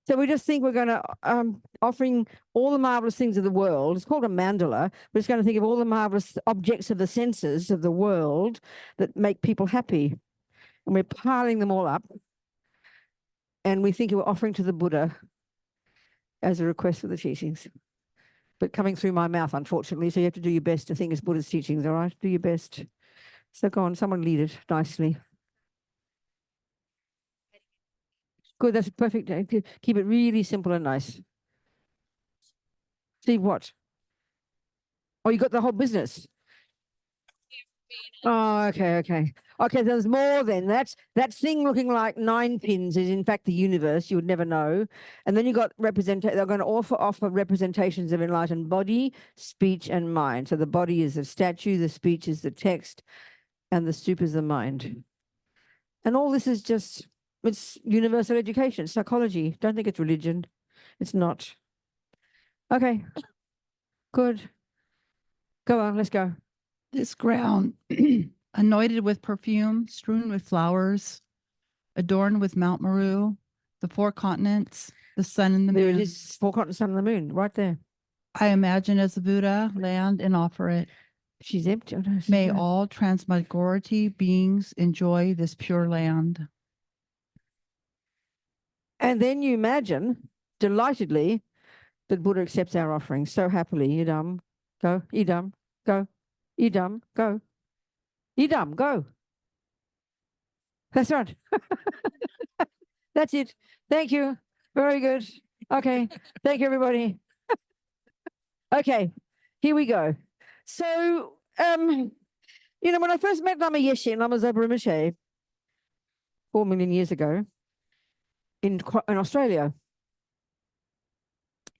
So we just think we're going to offering all the marvelous things of the world. It's called a mandala. We're just going to think of all the marvelous objects of the senses of the world that make people happy. And we're piling them all up. And we think we're offering to the Buddha as a request for the teachings. But coming through my mouth, unfortunately, so you have to do your best to think it's Buddha's teachings, all right? Do your best. So go on, someone lead it nicely. Good, that's perfect. Keep it really simple and nice. See what? Oh, you got the whole business. Oh, okay. Okay, there's more then. That thing looking like 9 pins is in fact the universe. You would never know. And then you got they're going to offer representations of enlightened body, speech, and mind. So the body is the statue, the speech is the text, and the soup is the mind. And all this is just, it's universal education, psychology. Don't think it's religion. It's not. Okay, good. Go on, let's go. This ground, anointed with perfume, strewn with flowers, adorned with Mount Meru, the 4 continents, the sun and the moon. There it is, 4 continents, sun and the moon, right there. I imagine as the Buddha, land and offer it. She's empty. Oh, no, May all transmigratory beings enjoy this pure land. And then you imagine, delightedly, that Buddha accepts our offerings so happily. Idam, go. Idam, go. Idam, go. Idam, go. That's right. That's it. Thank you. Very good. Okay. Thank you, everybody. Okay. Here we go. So, when I first met Lama Yeshe and Lama Zopa Rinpoche 4 million years ago in Australia,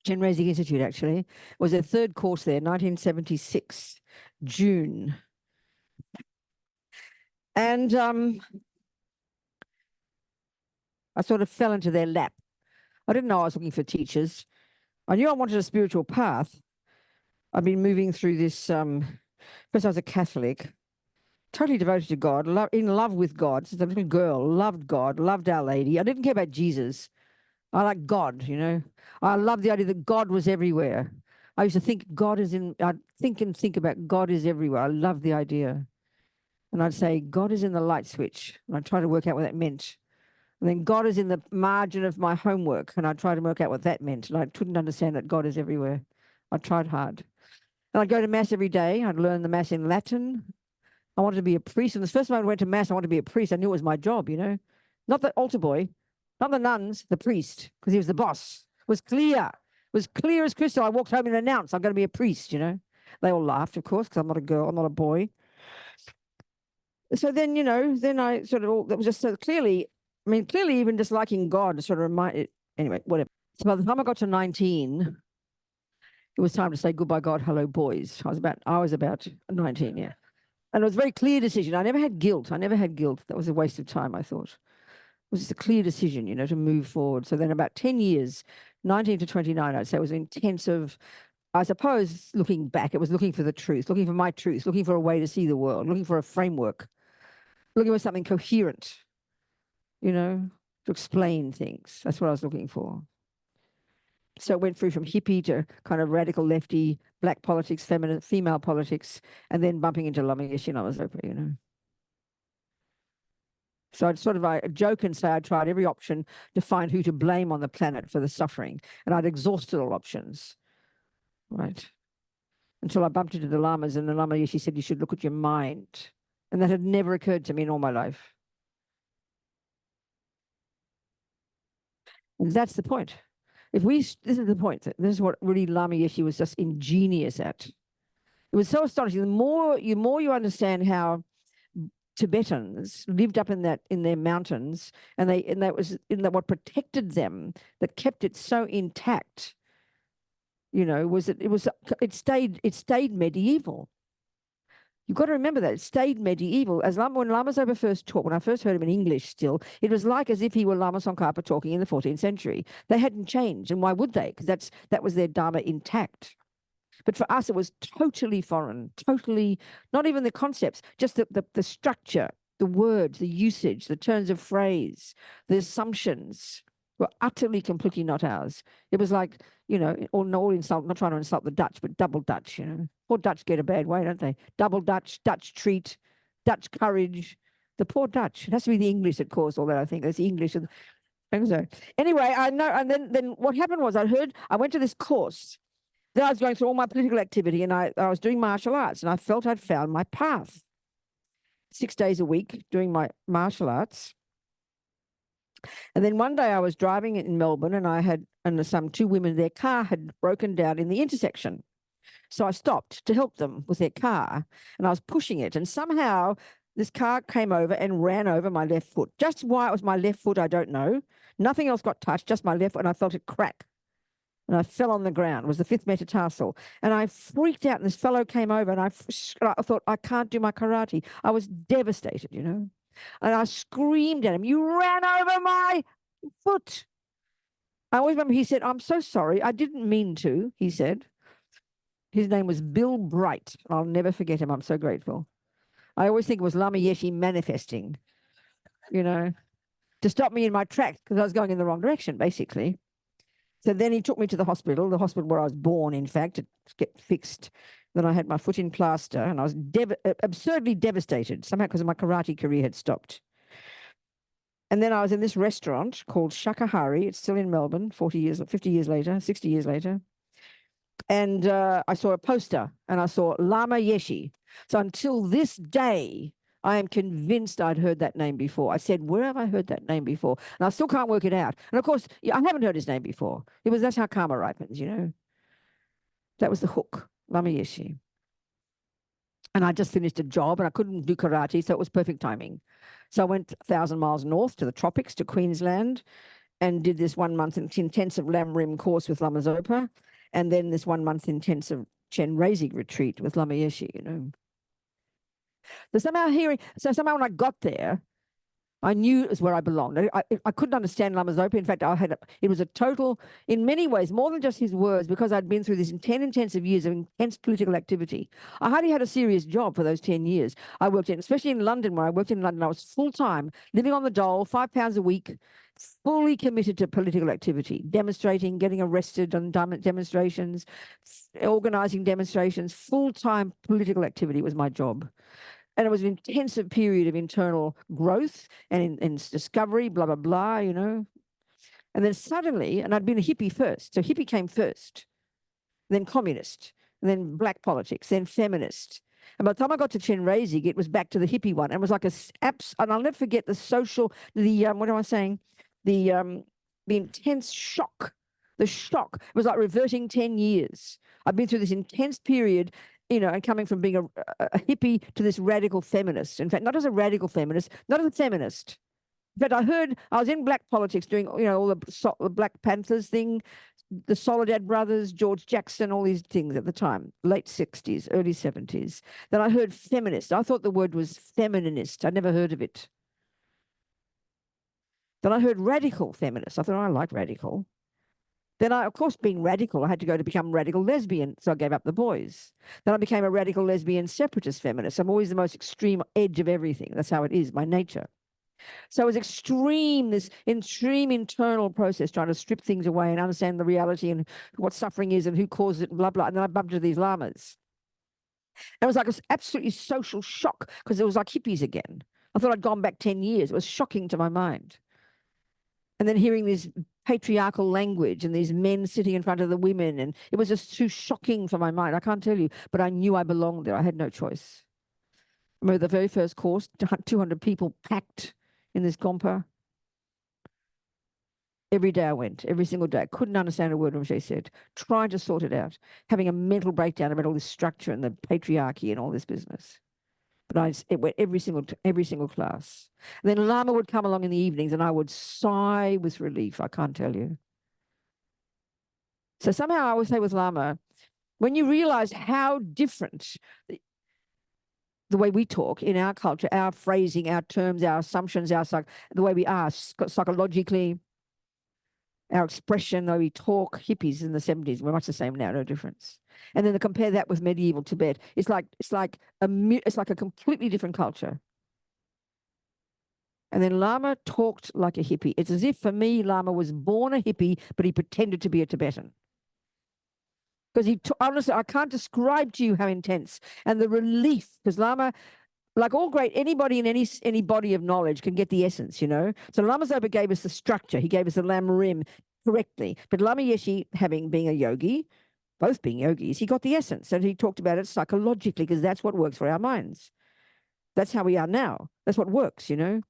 Chenrezig Institute, actually, it was their 3rd course there, 1976, June. And I sort of fell into their lap. I didn't know I was looking for teachers. I knew I wanted a spiritual path. I've been moving through this, first I was a Catholic, totally devoted to God, in love with God. Since a little girl, loved God, loved Our Lady. I didn't care about Jesus. I like God, I love the idea that God was everywhere. I used to think I'd think about God is everywhere. I love the idea. And I'd say, God is in the light switch. And I'd try to work out what that meant. And then God is in the margin of my homework. And I'd try to work out what that meant. And I couldn't understand that God is everywhere. I tried hard. And I'd go to Mass every day. I'd learn the Mass in Latin. I wanted to be a priest. And the first time I went to Mass, I wanted to be a priest. I knew it was my job, Not the altar boy, not the nuns, the priest, because he was the boss. It was clear. It was clear as crystal. I walked home and announced, I'm going to be a priest, They all laughed, of course, because I'm not a girl, I'm not a boy. So then, then I sort of, that was just so clearly, clearly even just liking God sort of reminded, anyway, whatever. So by the time I got to 19, it was time to say goodbye, God, hello, boys. I was about 19, yeah. And it was a very clear decision. I never had guilt. That was a waste of time, I thought. It was just a clear decision, to move forward. So then about 10 years, 19 to 29, I'd say, it was intensive. I suppose, looking back, it was looking for the truth, looking for my truth, looking for a way to see the world, looking for a framework, looking for something coherent, to explain things. That's what I was looking for. So it went through from hippie to kind of radical lefty, black politics, female politics, and then bumping into Lama Yeshe and Lama Zopa, So I'd sort of joke and say I tried every option to find who to blame on the planet for the suffering. And I'd exhausted all options, right? Until I bumped into the Lamas, and the Lama Yeshe said, you should look at your mind. And that had never occurred to me in all my life. And that's the point. This is the point. This is what really Lama Yeshe was just ingenious at. It was so astonishing. The more you understand how Tibetans lived up in their mountains, and that was what protected them, that kept it so intact. It stayed medieval. You've got to remember that it stayed medieval. When Lama Zopa first taught, when I first heard him in English still, it was like as if he were Lama Tsongkhapa talking in the 14th century. They hadn't changed, and why would they? Because that was their Dharma intact. But for us, it was totally foreign, totally, not even the concepts, just the structure, the words, the usage, the turns of phrase, the assumptions. were utterly, completely not ours. It was like, all insult, not trying to insult the Dutch, but double Dutch, Poor Dutch get a bad way, don't they? Double Dutch, Dutch treat, Dutch courage. The poor Dutch. It has to be the English that caused all that, I think. It's the English. And so anyway, I know. And then what happened was I went to this course. Then I was going through all my political activity, and I was doing martial arts, and I felt I'd found my path. 6 days a week doing my martial arts. And then one day I was driving in Melbourne, and some two women, their car had broken down in the intersection. So I stopped to help them with their car, and I was pushing it. And somehow this car came over and ran over my left foot. Just why it was my left foot, I don't know. Nothing else got touched, just my left foot, and I felt it crack. And I fell on the ground. It was the fifth metatarsal. And I freaked out, and this fellow came over, and I thought, I can't do my karate. I was devastated, And I screamed at him, "You ran over my foot." I always remember he said, "I'm so sorry. I didn't mean to," he said. His name was Bill Bright. I'll never forget him. I'm so grateful. I always think it was Lama Yeshe manifesting, to stop me in my tracks because I was going in the wrong direction, basically. So then he took me to the hospital where I was born, in fact, to get fixed. Then I had my foot in plaster, and I was absurdly devastated, somehow because my karate career had stopped. And then I was in this restaurant called Shakahari. It's still in Melbourne, 50 years later, 60 years later. And I saw a poster, and I saw Lama Yeshe. So until this day, I am convinced I'd heard that name before. I said, where have I heard that name before? And I still can't work it out. And of course, I haven't heard his name before. That's how karma ripens, That was the hook, Lama Yeshe. And I just finished a job, and I couldn't do karate, so it was perfect timing. So I went 1,000 miles north to the tropics, to Queensland, and did this 1 month intensive Lam Rim course with Lama Zopa, and then this 1 month intensive Chen Reisig retreat with Lama Yeshe, So somehow when I got there, I knew it was where I belonged. I couldn't understand Lama Zopa. In fact, it was a total, in many ways, more than just his words, because I'd been through these 10 intensive years of intense political activity. I hardly had a serious job for those 10 years. I worked especially in London, where I worked in London, I was full-time, living on the dole, £5 a week, fully committed to political activity, demonstrating, getting arrested on demonstrations, organizing demonstrations, full-time political activity was my job. And it was an intensive period of internal growth and in discovery, blah, blah, blah, And then suddenly, and I'd been a hippie first. So hippie came first, then communist, and then black politics, then feminist. And by the time I got to Chen Reisig, it was back to the hippie one. And it was like and I'll never forget the social, what am I saying? The intense shock, the shock. It was like reverting 10 years. I've been through this intense period, and coming from being a hippie to this radical feminist. In fact, not as a radical feminist, not as a feminist. In fact, I was in black politics doing, all the Black Panthers thing, the Soledad Brothers, George Jackson, all these things at the time, late 60s, early 70s. Then I heard feminist. I thought the word was femininist. I'd never heard of it. Then I heard radical feminist. I thought, I like radical. Then of course, being radical, I had to go to become radical lesbian, so I gave up the boys. Then I became a radical lesbian separatist feminist. I'm always the most extreme edge of everything. That's how it is, my nature. So it was this extreme internal process, trying to strip things away and understand the reality and what suffering is and who causes it and blah, blah. And then I bumped into these lamas. And it was like an absolutely social shock, because it was like hippies again. I thought I'd gone back 10 years. It was shocking to my mind. And then hearing this patriarchal language and these men sitting in front of the women, and it was just too shocking for my mind. I can't tell you, but I knew I belonged there. I had no choice. I remember the very first course, 200 people packed in this gompa. Every day I went, every single day. I couldn't understand a word she said, trying to sort it out, having a mental breakdown about all this structure and the patriarchy and all this business. But it went every single class. And then Lama would come along in the evenings, and I would sigh with relief. I can't tell you. So somehow I always say with Lama, when you realize how different the way we talk in our culture, our phrasing, our terms, our assumptions, the way we are psychologically, our expression, the way we talk, hippies in the 70s, we're much the same now, no difference. And then to compare that with medieval Tibet, it's like a completely different culture. And then Lama talked like a hippie. It's as if, for me, Lama was born a hippie, but he pretended to be a Tibetan. Because honestly, I can't describe to you how intense. And the relief, because Lama, like all great, anybody in any body of knowledge can get the essence, you know. So Lama Zopa gave us the structure. He gave us the Lam Rim correctly. But Lama Yeshe, being a yogi, both being yogis, he got the essence. And he talked about it psychologically, because that's what works for our minds. That's how we are now. That's what works, you know.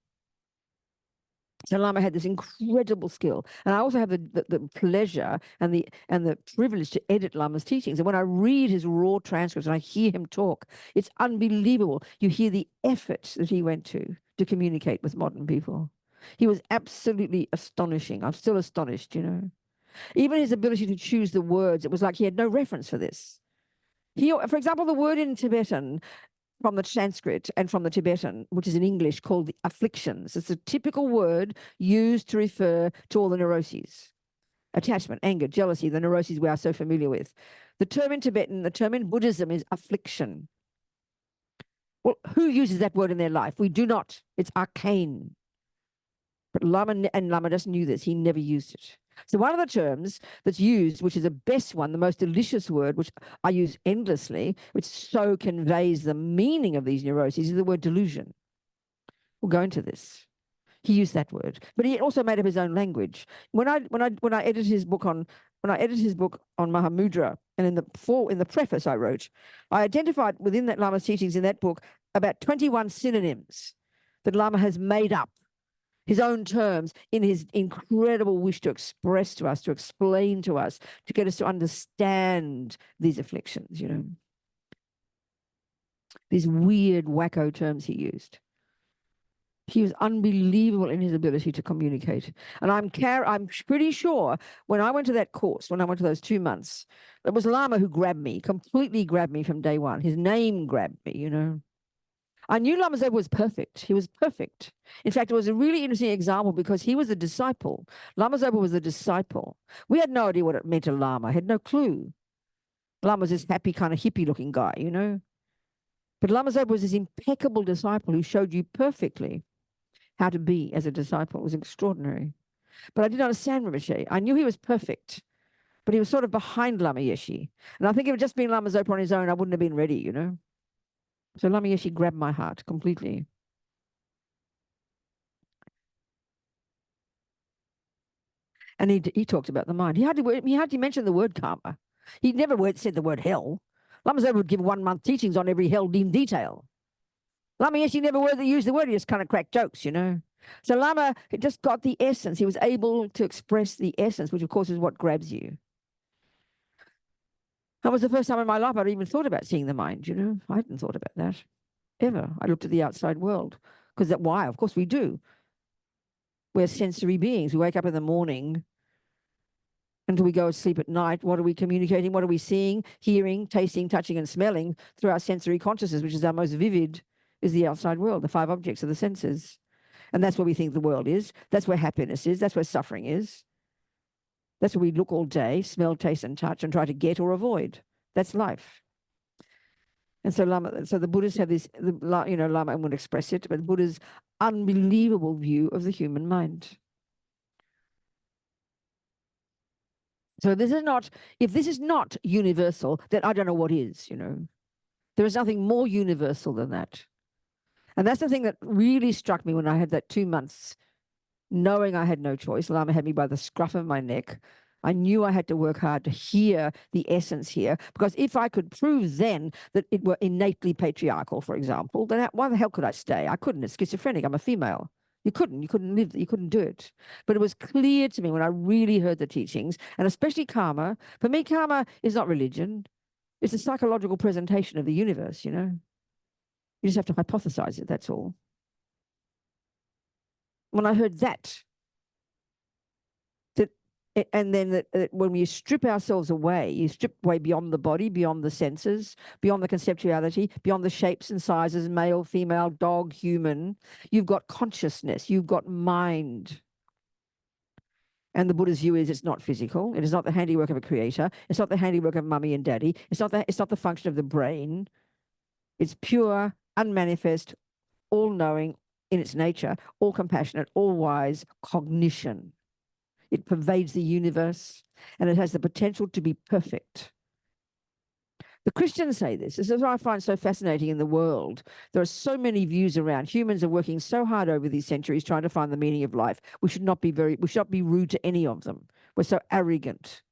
So Lama had this incredible skill. And I also have the pleasure and the privilege to edit Lama's teachings. And when I read his raw transcripts and I hear him talk, it's unbelievable. You hear the effort that he went to communicate with modern people. He was absolutely astonishing. I'm still astonished, you know. Even his ability to choose the words, it was like he had no reference for this. For example, the word in Tibetan, from the Sanskrit and from the Tibetan, which is in English, called the afflictions. It's a typical word used to refer to all the neuroses: attachment, anger, jealousy, the neuroses we are so familiar with. The term in Tibetan, the term in Buddhism is affliction. Well, who uses that word in their life? We do not. It's arcane. But Lama just knew this. He never used it. So one of the terms that's used, which is the best one, the most delicious word, which I use endlessly, which so conveys the meaning of these neuroses, is the word delusion. We'll go into this. He used that word, but he also made up his own language. When I edited his book on Mahamudra, and in the preface I wrote, I identified within that Lama's teachings in that book about 21 synonyms that Lama has made up, his own terms, in his incredible wish to express to us, to explain to us, to get us to understand these afflictions, you know. These weird, wacko terms he used. He was unbelievable in his ability to communicate. And I'm pretty sure when I went to that course, when I went to those 2 months, it was Lama who completely grabbed me from day one. His name grabbed me, you know. I knew Lama Zopa was perfect. He was perfect. In fact, it was a really interesting example because he was a disciple. Lama Zopa was a disciple. We had no idea what it meant to Lama. Had no clue. Lama was this happy, kind of hippie-looking guy, you know. But Lama Zopa was this impeccable disciple who showed you perfectly how to be as a disciple. It was extraordinary. But I didn't understand Rinpoche. I knew he was perfect, but he was sort of behind Lama Yeshe. And I think if it had just been Lama Zopa on his own, I wouldn't have been ready, you know. So Lama Yeshe grabbed my heart completely. And he talked about the mind. He hardly mentioned the word karma. He never said the word hell. Lama Zopa would give 1 month teachings on every hell in detail. Lama Yeshe never used the word. He just kind of cracked jokes, you know. So Lama just got the essence. He was able to express the essence, which of course is what grabs you. That was the first time in my life I'd even thought about seeing the mind, you know. I hadn't thought about that ever. I looked at the outside world because why? Of course we do. We're sensory beings. We wake up in the morning until we go to sleep at night. What are we communicating? What are we seeing, hearing, tasting, touching, and smelling through our sensory consciousness, which is our most vivid, is the outside world, the 5 objects of the senses. And that's where we think the world is. That's where happiness is. That's where suffering is. That's where we look all day, smell, taste, and touch, and try to get or avoid. That's life. And so the Buddhists have this, you know, Lama wouldn't express it, but the Buddha's unbelievable view of the human mind. So if this is not universal, then I don't know what is, you know. There is nothing more universal than that. And that's the thing that really struck me when I had that 2 months, knowing I had no choice. Lama had me by the scruff of my neck. I knew I had to work hard to hear the essence here, because if I could prove then that it were innately patriarchal, for example, then why the hell could I stay? I couldn't. It's schizophrenic. I'm a female. You couldn't live, you couldn't do it. But it was clear to me when I really heard the teachings, and especially karma. For me, karma is not religion. It's a psychological presentation of the universe, you know. You just have to hypothesize it, that's all. When I heard that and then that when we strip ourselves away, you strip away beyond the body, beyond the senses, beyond the conceptuality, beyond the shapes and sizes, male, female, dog, human, you've got consciousness, you've got mind. And the Buddha's view is it's not physical. It is not the handiwork of a creator. It's not the handiwork of mummy and daddy. It's not the function of the brain. It's pure, unmanifest, all-knowing, in its nature, all compassionate, all wise cognition. It pervades the universe and it has the potential to be perfect. The Christians say this. This is what I find so fascinating in the world. There are so many views around. Humans are working so hard over these centuries trying to find the meaning of life. We should not be rude to any of them. We're so arrogant.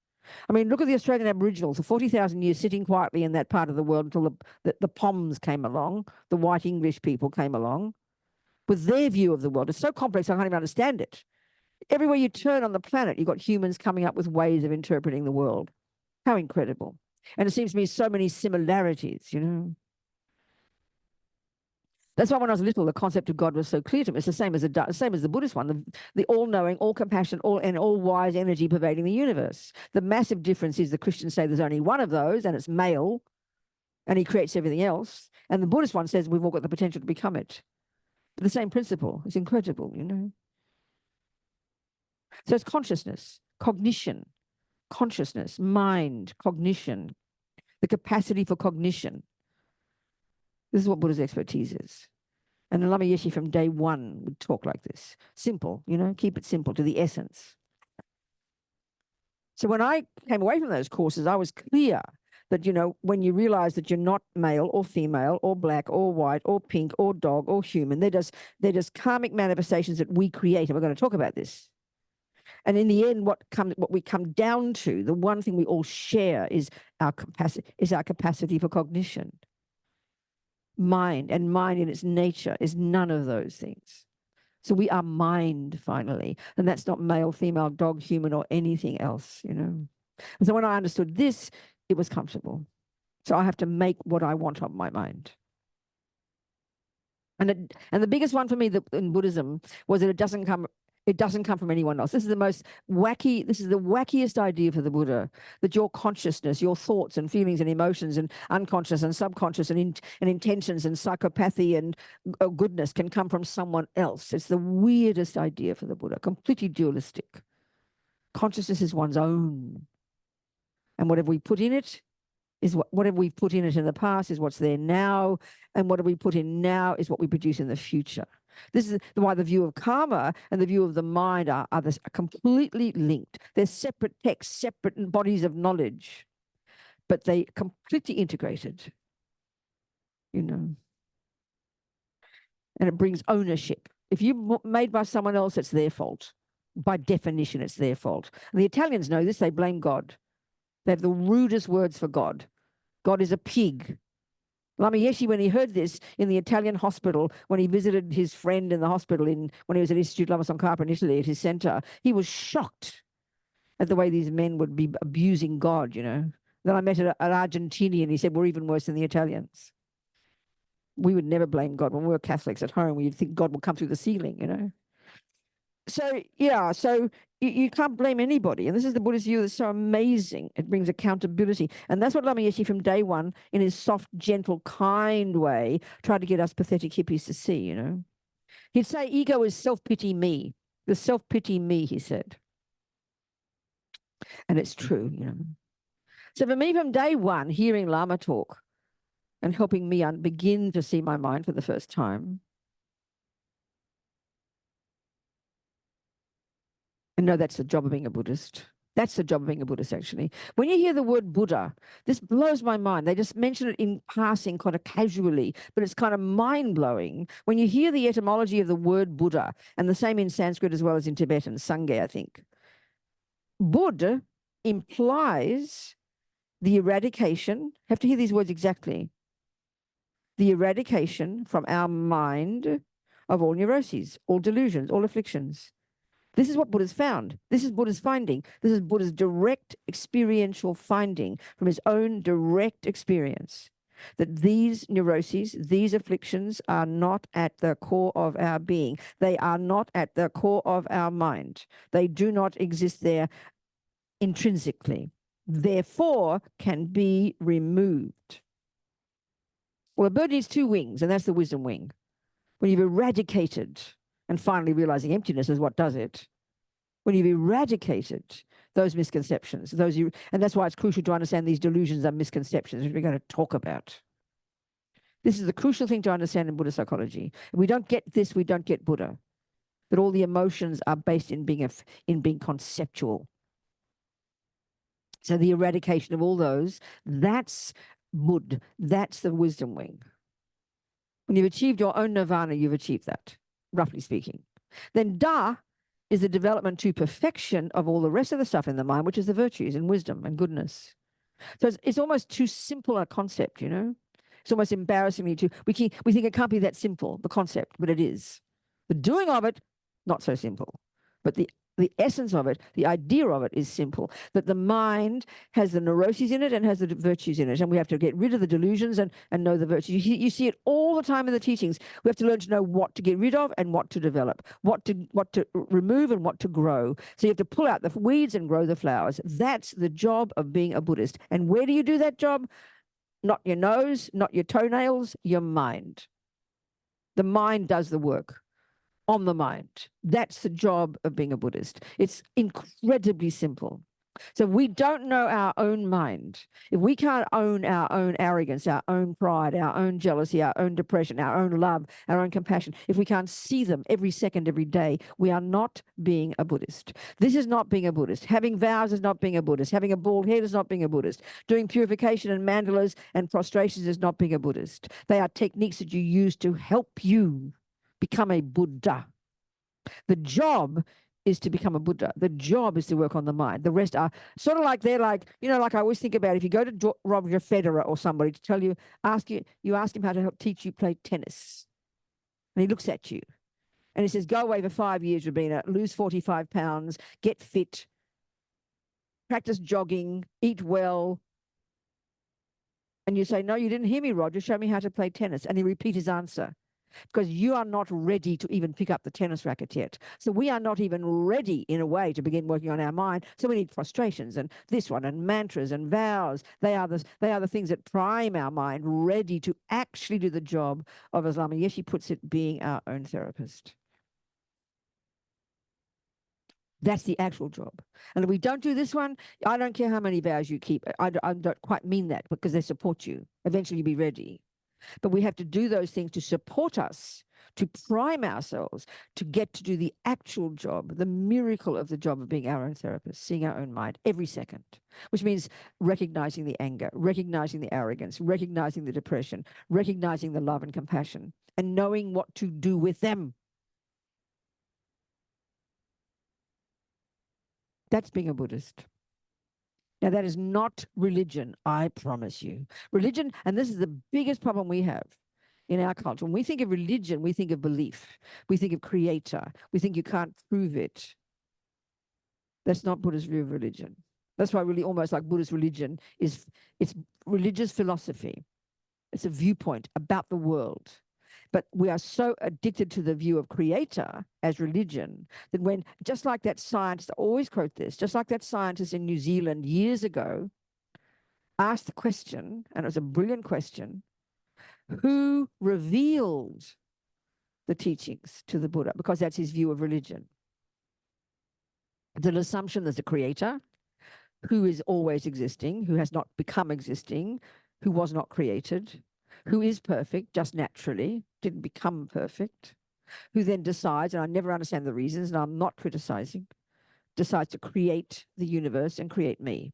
I mean, look at the Australian Aboriginals for 40,000 years sitting quietly in that part of the world until the Poms came along, the white English people came along with their view of the world. It's so complex, I can't even understand it. Everywhere you turn on the planet, you've got humans coming up with ways of interpreting the world. How incredible. And it seems to be so many similarities, you know. That's why when I was little, the concept of God was so clear to me. It's the same as the Buddhist one, the all-knowing, all-compassionate, all-wise energy pervading the universe. The massive difference is the Christians say there's only one of those, and it's male, and he creates everything else. And the Buddhist one says we've all got the potential to become it. But the same principle. It's incredible, you know. So it's consciousness, cognition, consciousness, mind, cognition, the capacity for cognition. This is what Buddha's expertise is. And the Lama Yeshe from day one would talk like this. Simple, you know, keep it simple to the essence. So when I came away from those courses, I was clear that, you know, when you realize that you're not male or female or black or white or pink or dog or human, they're just karmic manifestations that we create. And we're going to talk about this. And in the end, what we come down to, the one thing we all share is our capacity for cognition. Mind, and mind in its nature is none of those things. So we are mind finally, and that's not male, female, dog, human, or anything else, you know. And so when I understood this, it was comfortable. So I have to make what I want of my mind. And the biggest one for me in Buddhism was that it doesn't come from anyone else. This is the wackiest idea for the Buddha, that your consciousness, your thoughts and feelings and emotions and unconscious and subconscious and intentions and psychopathy and goodness can come from someone else. It's the weirdest idea for the Buddha, completely dualistic. Consciousness is one's own. And whatever we put in it is whatever we've put in it in the past is what's there now, and whatever we put in now is what we produce in the future. This is why the view of karma and the view of the mind are completely linked. They're separate texts, separate bodies of knowledge, but they completely integrated, you know. And it brings ownership. If you're made by someone else, it's their fault. By definition, it's their fault. And the Italians know this. They blame God. They have the rudest words for God. God is a pig. Lama Yeshe, when he heard this in the Italian hospital, when he visited his friend in the hospital when he was at Institute Lama Tsongkhapa in Italy at his center, he was shocked at the way these men would be abusing God, you know. Then I met an Argentinian, he said, we're even worse than the Italians. We would never blame God. When we were Catholics at home, we'd think God would come through the ceiling, you know. So, yeah, so you can't blame anybody. And this is the Buddhist view that's so amazing. It brings accountability. And that's what Lama Yeshe from day one, in his soft, gentle, kind way, tried to get us pathetic hippies to see, you know. He'd say ego is self-pity me. The self-pity me, he said. And it's true, you know. So for me, from day one, hearing Lama talk and helping me begin to see my mind for the first time, and no, that's the job of being a Buddhist. That's the job of being a Buddhist, actually. When you hear the word Buddha, this blows my mind. They just mention it in passing kind of casually, but it's kind of mind-blowing. When you hear the etymology of the word Buddha, and the same in Sanskrit as well as in Tibetan, Sangye, I think. Bud implies the eradication, have to hear these words exactly, the eradication from our mind of all neuroses, all delusions, all afflictions. This is what Buddha's found. This is Buddha's finding. This is Buddha's direct experiential finding from his own direct experience, that these neuroses, these afflictions are not at the core of our being. They are not at the core of our mind. They do not exist there intrinsically, therefore can be removed. Well, a bird needs two wings, and that's the wisdom wing. When you've eradicated, and finally realizing emptiness is what does it, when you've eradicated those misconceptions, and that's why it's crucial to understand these delusions are misconceptions, which we're going to talk about. This is the crucial thing to understand in Buddhist psychology. If we don't get this, we don't get Buddha. That all the emotions are based in being conceptual. So the eradication of all those, that's Bud, that's the wisdom wing. When you've achieved your own nirvana, you've achieved that, roughly speaking. Then Da is the development to perfection of all the rest of the stuff in the mind, which is the virtues and wisdom and goodness. So it's almost too simple a concept, you know? It's almost embarrassingly too, we think it can't be that simple, the concept, but it is. The doing of it, not so simple. But the essence of it, the idea of it is simple, that the mind has the neuroses in it and has the virtues in it. And we have to get rid of the delusions and know the virtues. You see it all the time in the teachings. We have to learn to know what to get rid of and what to develop, what to remove and what to grow. So you have to pull out the weeds and grow the flowers. That's the job of being a Buddhist. And where do you do that job? Not your nose, not your toenails, your mind. The mind does the work. On the mind. That's the job of being a Buddhist. It's incredibly simple. So if we don't know our own mind, if we can't own our own arrogance, our own pride, our own jealousy, our own depression, our own love, our own compassion, if we can't see them every second, every day, we are not being a Buddhist. This is not being a Buddhist. Having vows is not being a Buddhist. Having a bald head is not being a Buddhist. Doing purification and mandalas and prostrations is not being a Buddhist. They are techniques that you use to help you become a Buddha. The job is to become a Buddha. The job is to work on the mind. The rest are sort of like they're like, you know, like I always think about if you go to Roger Federer or somebody to tell you, you ask him how to help teach you play tennis. And he looks at you and he says, go away for 5 years, Robina, lose 45 pounds, get fit, practice jogging, eat well. And you say, no, you didn't hear me, Roger. Show me how to play tennis. And he repeats his answer. Because you are not ready to even pick up the tennis racket yet. So we are not even ready in a way to begin working on our mind. So we need prostrations and this one and mantras and vows. They are the things that prime our mind ready to actually do the job of Islam. And yes, she puts it being our own therapist. That's the actual job. And if we don't do this one, I don't care how many vows you keep. I don't quite mean that because they support you. Eventually you'll be ready. But we have to do those things to support us, to prime ourselves, to get to do the actual job, the miracle of the job of being our own therapist, seeing our own mind every second, which means recognizing the anger, recognizing the arrogance, recognizing the depression, recognizing the love and compassion, and knowing what to do with them. That's being a Buddhist. Now, that is not religion, I promise you. Religion, and this is the biggest problem we have in our culture. When we think of religion, we think of belief. We think of creator. We think you can't prove it. That's not Buddha's view of religion. That's why really almost like Buddhist religion is, it's religious philosophy. It's a viewpoint about the world. But we are so addicted to the view of creator as religion that when, just like that scientist, I always quote this, just like that scientist in New Zealand years ago asked the question, and it was a brilliant question, who revealed the teachings to the Buddha? Because that's his view of religion. It's an assumption there's a creator who is always existing, who has not become existing, who was not created, who is perfect just naturally, didn't become perfect, who then decides, and I never understand the reasons, and I'm not criticizing, decides to create the universe and create me.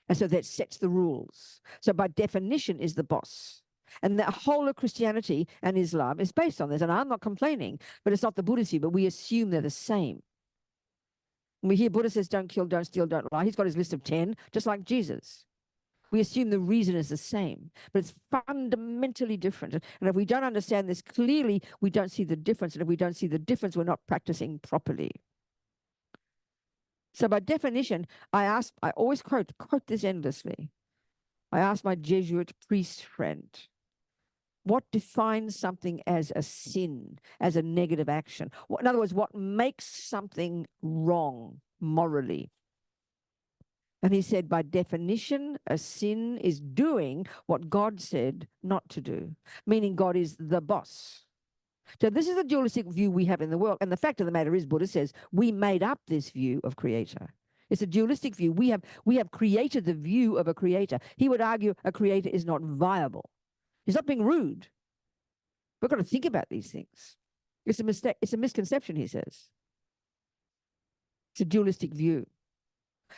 And so that sets the rules. So by definition is the boss. And the whole of Christianity and Islam is based on this. And I'm not complaining, but it's not the Buddhist view, but we assume they're the same. When we hear Buddha says, don't kill, don't steal, don't lie, he's got his list of 10, just like Jesus. We assume the reason is the same, but it's fundamentally different. And if we don't understand this clearly, we don't see the difference. And if we don't see the difference, we're not practicing properly. So by definition, I always quote this endlessly. I asked my Jesuit priest friend, what defines something as a sin, as a negative action? In other words, what makes something wrong morally? And he said, by definition, a sin is doing what God said not to do, meaning God is the boss. So this is the dualistic view we have in the world. And the fact of the matter is, Buddha says, we made up this view of creator. It's a dualistic view. We have created the view of a creator. He would argue a creator is not viable. He's not being rude. We've got to think about these things. It's a mistake. It's a misconception, he says. It's a dualistic view.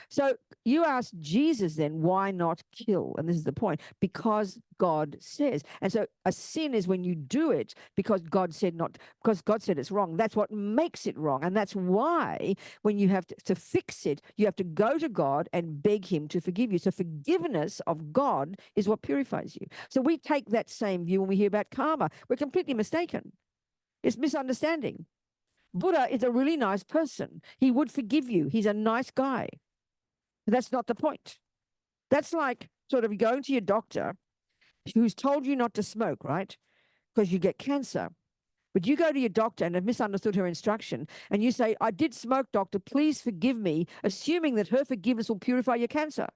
So you ask Jesus then, why not kill? And this is the point, because God says. And so a sin is when you do it because God said not, because God said it's wrong. That's what makes it wrong. And that's why when you have to fix it, you have to go to God and beg him to forgive you. So forgiveness of God is what purifies you. So we take that same view when we hear about karma. We're completely mistaken. It's misunderstanding. Buddha is a really nice person. He would forgive you. He's a nice guy. That's not the point. That's like sort of going to your doctor who's told you not to smoke, right? Because you get cancer. But you go to your doctor and have misunderstood her instruction, and you say, I did smoke, doctor, please forgive me, assuming that her forgiveness will purify your cancer.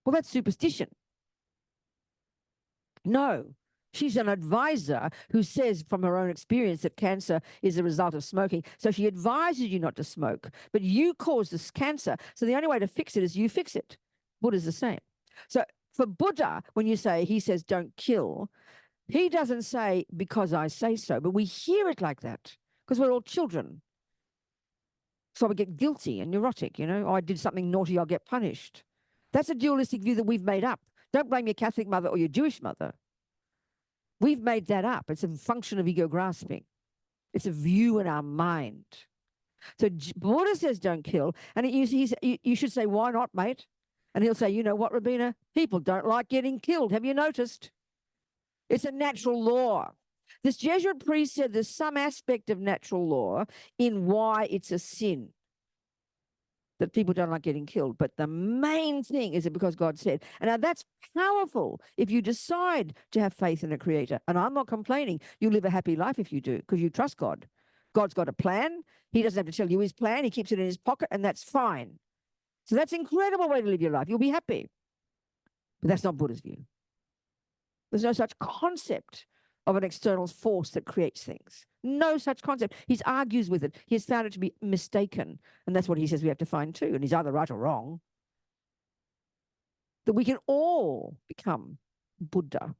Well, that's superstition. No. She's an advisor who says from her own experience that cancer is a result of smoking. So she advises you not to smoke, but you cause this cancer. So the only way to fix it is you fix it. Buddha's the same. So for Buddha, when you say, he says, don't kill, he doesn't say because I say so, but we hear it like that because we're all children. So we get guilty and neurotic, you know, oh, I did something naughty, I'll get punished. That's a dualistic view that we've made up. Don't blame your Catholic mother or your Jewish mother. We've made that up. It's a function of ego grasping. It's a view in our mind. So Buddha says don't kill. And you should say, why not, mate? And he'll say, you know what, Robina? People don't like getting killed. Have you noticed? It's a natural law. This Jesuit priest said there's some aspect of natural law in why it's a sin that people don't like getting killed. But the main thing is it because God said. And now that's powerful if you decide to have faith in a creator. And I'm not complaining. You live a happy life if you do, because you trust God. God's got a plan. He doesn't have to tell you his plan. He keeps it in his pocket, and that's fine. So that's an incredible way to live your life. You'll be happy. But that's not Buddha's view. There's no such concept of an external force that creates things. No such concept. He argues with it. He has found it to be mistaken. And that's what he says we have to find too. And he's either right or wrong. That we can all become Buddha.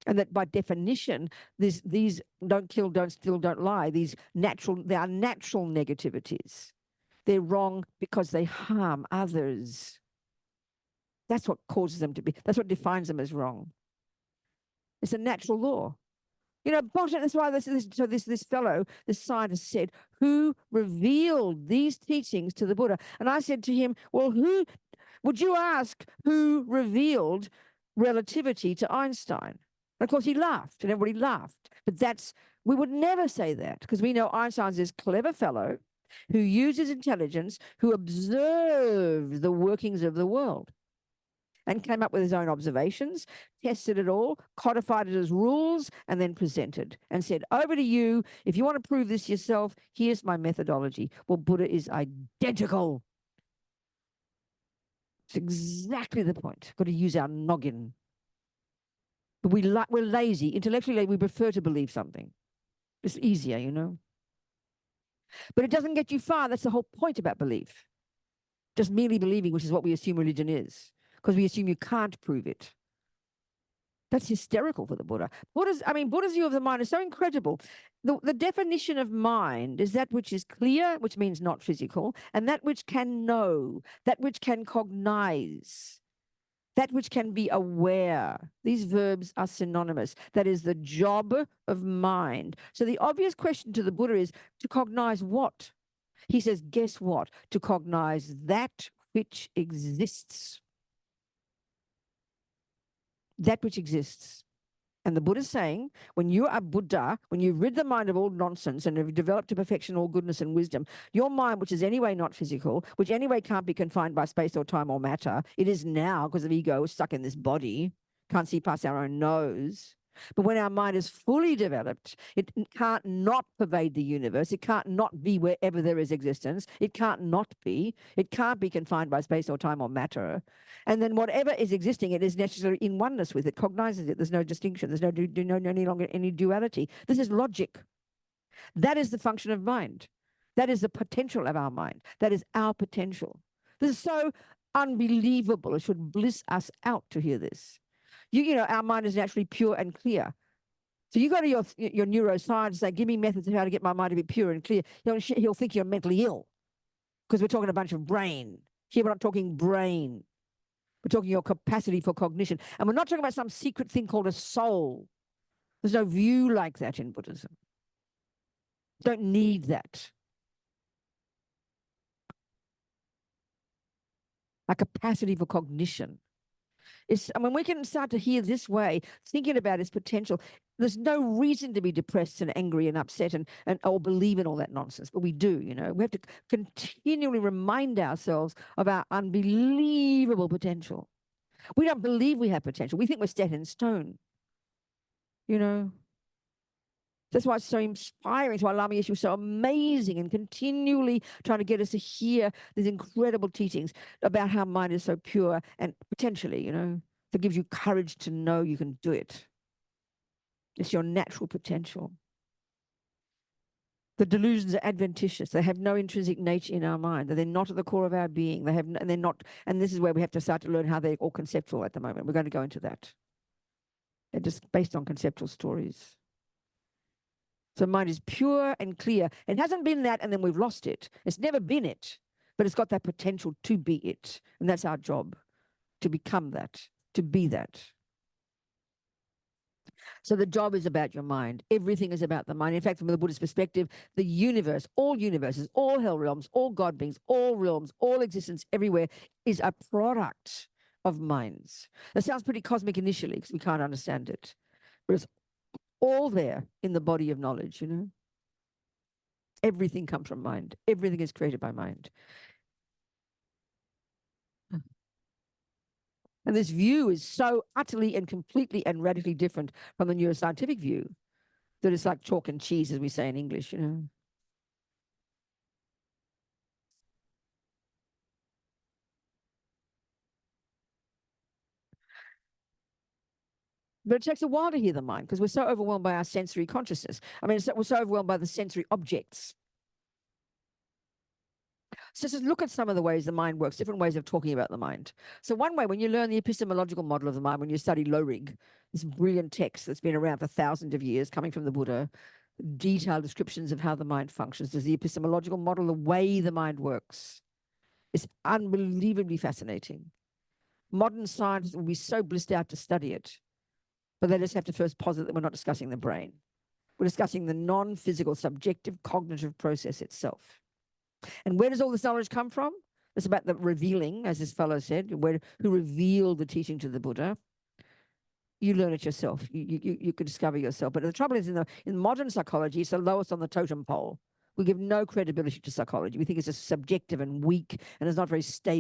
And that by definition, these don't kill, don't steal, don't lie, they are natural negativities. They're wrong because they harm others. That's what causes them to be, that's what defines them as wrong. It's a natural law. You know, that's why this fellow, this scientist said, who revealed these teachings to the Buddha? And I said to him, well, who would you ask who revealed relativity to Einstein? And of course, he laughed, and everybody laughed. But we would never say that, because we know Einstein's this clever fellow who uses intelligence, who observed the workings of the world and came up with his own observations, tested it all, codified it as rules, and then presented and said, over to you. If you want to prove this yourself, here's my methodology. Well, Buddha is identical. It's exactly the point. Got to use our noggin. But we're lazy. Intellectually, we prefer to believe something. It's easier, you know. But it doesn't get you far. That's the whole point about belief. Just merely believing, which is what we assume religion is, because we assume you can't prove it. That's hysterical for the Buddha. Buddha's view of the mind is so incredible. The definition of mind is that which is clear, which means not physical, and that which can know, that which can cognize, that which can be aware. These verbs are synonymous. That is the job of mind. So the obvious question to the Buddha is, to cognize what? He says, guess what? To cognize that which exists. That which exists. And the Buddha is saying, when you are Buddha, when you've rid the mind of all nonsense and have developed to perfection all goodness and wisdom, your mind, which is anyway not physical, which anyway can't be confined by space or time or matter, it is now because of ego stuck in this body, can't see past our own nose. But when our mind is fully developed, it can't not pervade the universe. It can't not be wherever there is existence. It can't not be. It can't be confined by space or time or matter. And then whatever is existing, it is necessarily in oneness with it, cognizes it. There's no distinction. There's no any longer any duality. This is logic. That is the function of mind. That is the potential of our mind. That is our potential. This is so unbelievable. It should bliss us out to hear this. You know, our mind is naturally pure and clear. So you go to your neuroscience and say, give me methods of how to get my mind to be pure and clear. He'll think you're mentally ill because we're talking a bunch of brain. Here we're not talking brain. We're talking your capacity for cognition. And we're not talking about some secret thing called a soul. There's no view like that in Buddhism. Don't need that. A capacity for cognition. I mean, we can start to hear this way, thinking about its potential. There's no reason to be depressed and angry and upset and or believe in all that nonsense, but we do, you know. We have to continually remind ourselves of our unbelievable potential. We don't believe we have potential. We think we're set in stone, you know. That's why it's so inspiring. That's why Lama Yeshe was so amazing and continually trying to get us to hear these incredible teachings about how mind is so pure and potentially, you know, that gives you courage to know you can do it. It's your natural potential. The delusions are adventitious. They have no intrinsic nature in our mind. They're not at the core of our being. And they're not, and this is where we have to start to learn how they're all conceptual at the moment. We're going to go into that. They're just based on conceptual stories. So mind is pure and clear. It hasn't been that, and then we've lost it. It's never been it, but it's got that potential to be it. And that's our job, to become that, to be that. So the job is about your mind. Everything is about the mind. In fact, from the Buddhist perspective, the universe, all universes, all hell realms, all God beings, all realms, all existence everywhere is a product of minds. That sounds pretty cosmic initially because we can't understand it. But it's all there in the body of knowledge, you know. Everything comes from mind. Everything is created by mind. And this view is so utterly and completely and radically different from the neuroscientific view that it's like chalk and cheese, as we say in English, you know. But it takes a while to hear the mind because we're so overwhelmed by our sensory consciousness. I mean, we're so overwhelmed by the sensory objects. So just look at some of the ways the mind works, different ways of talking about the mind. So one way, when you learn the epistemological model of the mind, when you study Lorig, this brilliant text that's been around for thousands of years, coming from the Buddha, detailed descriptions of how the mind functions. There's the epistemological model, the way the mind works. It's unbelievably fascinating. Modern scientists will be so blissed out to study it, but they just have to first posit that we're not discussing the brain. We're discussing the non-physical, subjective, cognitive process itself. And where does all this knowledge come from? It's about the revealing, as this fellow said, who revealed the teaching to the Buddha. You learn it yourself. You can discover yourself. But the trouble is, in modern psychology, it's the lowest on the totem pole. We give no credibility to psychology. We think it's just subjective and weak, and it's not very stable.